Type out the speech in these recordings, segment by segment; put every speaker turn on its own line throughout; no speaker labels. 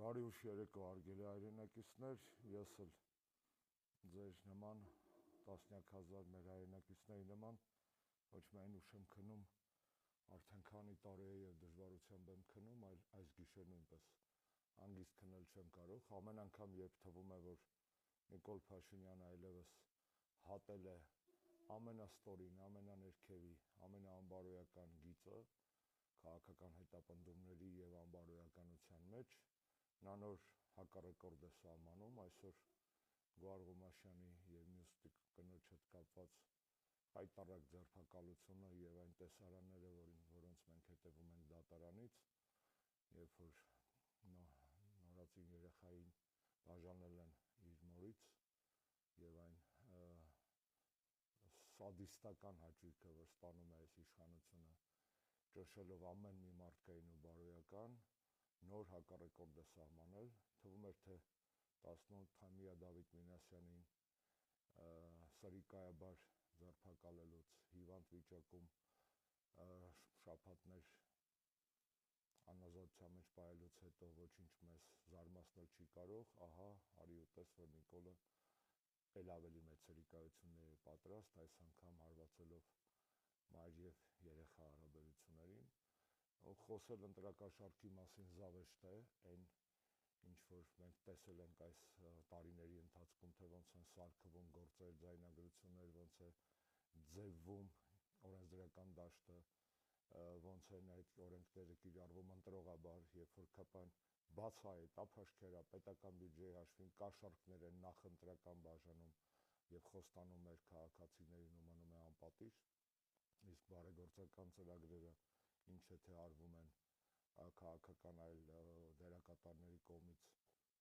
Բարի ուշ երեկո հարգելի հայրենակիցներ, ես էլ ձեր նման տասնյակ հազար մեր հայրենակիցների նման ոչ միայն ուշ եմ քնում, արդեն քանի տարի է եւ դժվարությամբ եմ քնում, այլ այս գիշեր նույնպես հանգիստ քնել չեմ կարող։ Ամեն անգամ երբ թվում է, որ Նիկոլ Փաշինյանը այլևս հատել է ամենաստորին, ամենաներքևի, ամենաանբարոյական գիծը քաղաքական հետապնդումների եւ անբարոյականության մեջ, նա նոր հակառեկորդ է սահմանում այսօր Գոհար Ղոմաշյանի եւ մյուս կնոջ հետ կապված հայտարարակ ձերբակալությունը եւ այն տեսարանները, որոնց մենք հետևում ենք դատարանից, երբ որ նորածին երեխային բաժանել են իր մորից եւ այն սադիստական հաճույքը, որ ստանում է այս իշխանությունը, ճնշելով ամեն մի մարդկային ու բարոյական, նոր հակառեկորդ է սահմանել, թվում էր, թե 18-ամյա Դավիթ Մինասյանին սրիկայաբար ձերբակալելուց, հիվանդ վիճակում շաբաթներ անազատության մեջ պահելուց հետո ոչինչ մեզ զարմացնել չի կարող, ահա արի ու տես, որ Նիկոլը էլ ավելի մեծ սրիկայությունների է պատրաստ, այս անգամ հարվածելով մայր եւ երեխա հարաբերություններին, խոսել ընտրակաշառքի մասին զավեշտ է, այն ինչ որ մենք տեսել ենք այս տարիների ընթացքում, թե ոնց են սարքվում գործեր, ձայնագրություններ, ոնց է ձևվում օրենսդրական դաշտը, ոնց են այդ օրենքները կիրառվում ընտրողաբար, երբ որ ԿՊ-ն բացահայտ, ափաշկերա պետական բյուջեի հաշվին կաշառքներ են նախընտրական բաժանում եւ խոստանում էր քաղաքացիներին ու մնում է անպատիժ, իսկ բարեգործական ծրագրերը ինչ է թե արվում են քաղաքական այլ դերակատարների կողմից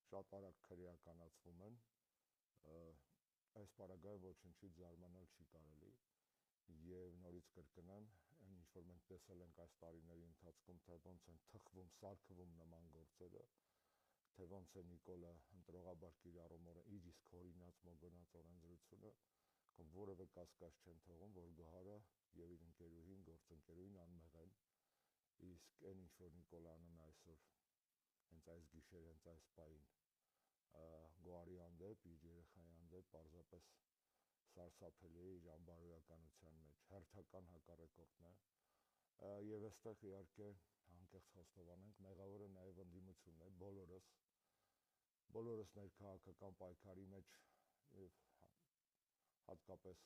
շատ արագ քրեականացվում են, այս պարագայում ոչնչից զարմանալ չի կարելի եւ նորից կրկնեմ, այն ինչ որ մենք տեսել ենք այս տարիների ընթացքում, թե ոնց են թխվում, սարքվում նման գործերը, թե ոնց է Նիկոլը ընտրողաբար կիրառում իր իսկ հորինած մոգնած օրենսդրությունը, որևէ կասկած չեն թողում, որ Գոհարը եւ իր ընկերուհին, գործընկերուհին անմեղ են, իսկ այն ինչ որ Նիկոլը անում է այսօր, հենց այս գիշեր, հենց այս պահին Գոհարի հանդեպ, իր երեխայի հանդեպ պարզապես սարսափելի է իր անբարոյականության մեջ, հերթական հակառեկորդն է եւ այստեղ իհարկե անկեղծ խոստովանենք, մեղավորը նաեւ ընդդիմությունն է, բոլորս ներքաղաքական պայքարի մեջ եւ հատկապես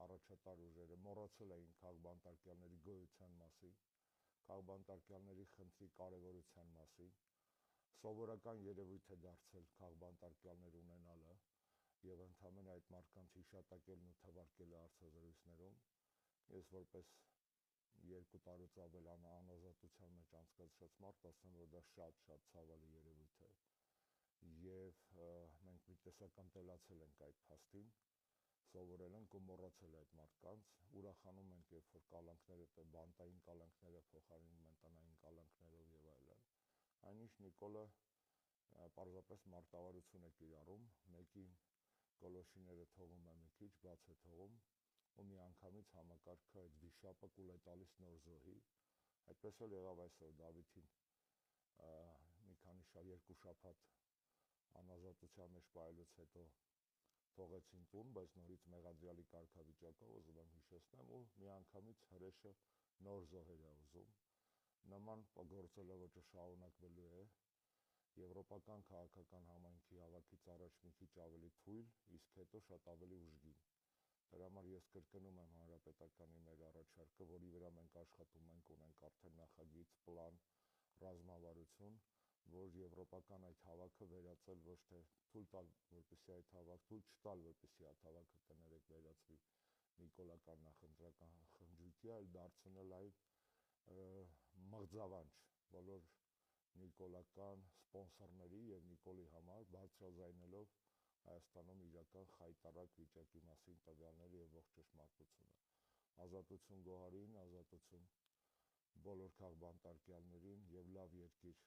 առաջատար ուժերը մոռացել էին քաղբանտարկյալների գոյության մասին, քաղբանտարկյալների խնդրի կարևորության մասին, սովորական երևույթ է դարձել քաղբանտարկյալներ ունենալը եւ ընդհանրապես այդ մարդկանց հիշատակելն ու թվարկելը հարցազրույցներում, ես որպես 2 տարուց ավել անազատության մեջ անցկացրած մարդ ասեմ, որ դա շատ ցավալի երևույթ է եւ մենք մի տեսական տելացել ենք այդ փաստին, սովորել ենք ու մոռացել այդ մարդկանց, ուրախանում ենք, երբ որ կալանքները, բանտային կալանքները փոխարինում են տնային կալանքներով եւ այլն, այնինչ Նիկոլը պարզապես մարտավարություն է կիրառում, մեկին գոլոշիները թողում է մի քիչ, բաց է թողում ու միանգամից համակարգը այդ վիշապը կուլ է տալիս նոր զոհի, այդպես էլ եղավ այսօր Դավիթին մի քանի երկու շաբաթ անազատության մեջ պահելուց հետո թողեցին տուն, բայց նորից մեղադրյալի կարգավիճակով ուզում եմ հիշեցնեմ ու միանգամից հրեշը նոր զոհեր է ուզում, նման գործելավոճը շարունակվելու է եվրոպական քաղաքական համայնքի հավաքից առաջ մի քիչ ավելի թույլ, իսկ հետո շատ ավելի ուժգին, դրա համար ես կրկնում եմ հանրապետականի մեր առաջարկը, որի վրա մենք աշխատում ենք, ունենք արդեն նախագիծ, պլան, ռազմավարություն, որ եվրոպական այդ հավաքը վերածել ոչ թե թույլ տալ, որպեսզի այդ հավաքը թույլ չտալ, որպեսզի այդ հավաքը կներեք վերածվի նիկոլական նախընտրական խնջույքի, այլ դարձնել այն մղձավանջ բոլոր նիկոլական սպոնսորների եւ Նիկոլի համար բարձրաձայնելով Հայաստանում իրական խայտառակ վիճակի մասին տվյալները եւ ողջ ճշմարտությունը, ազատություն Գոհարին, ազատություն բոլոր քաղբանտարկյալներին եւ լավ երկիր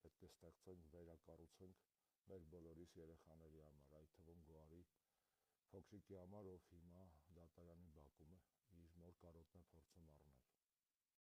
պետք է ստեղծենք, վերակառուցենք մեր բոլորիս երեխաների համար, այդ թվում Գոհարի փոքրիկի համար, ով հիմա դատարանի բակում է իր մոր կարոտն է փորձում առնել։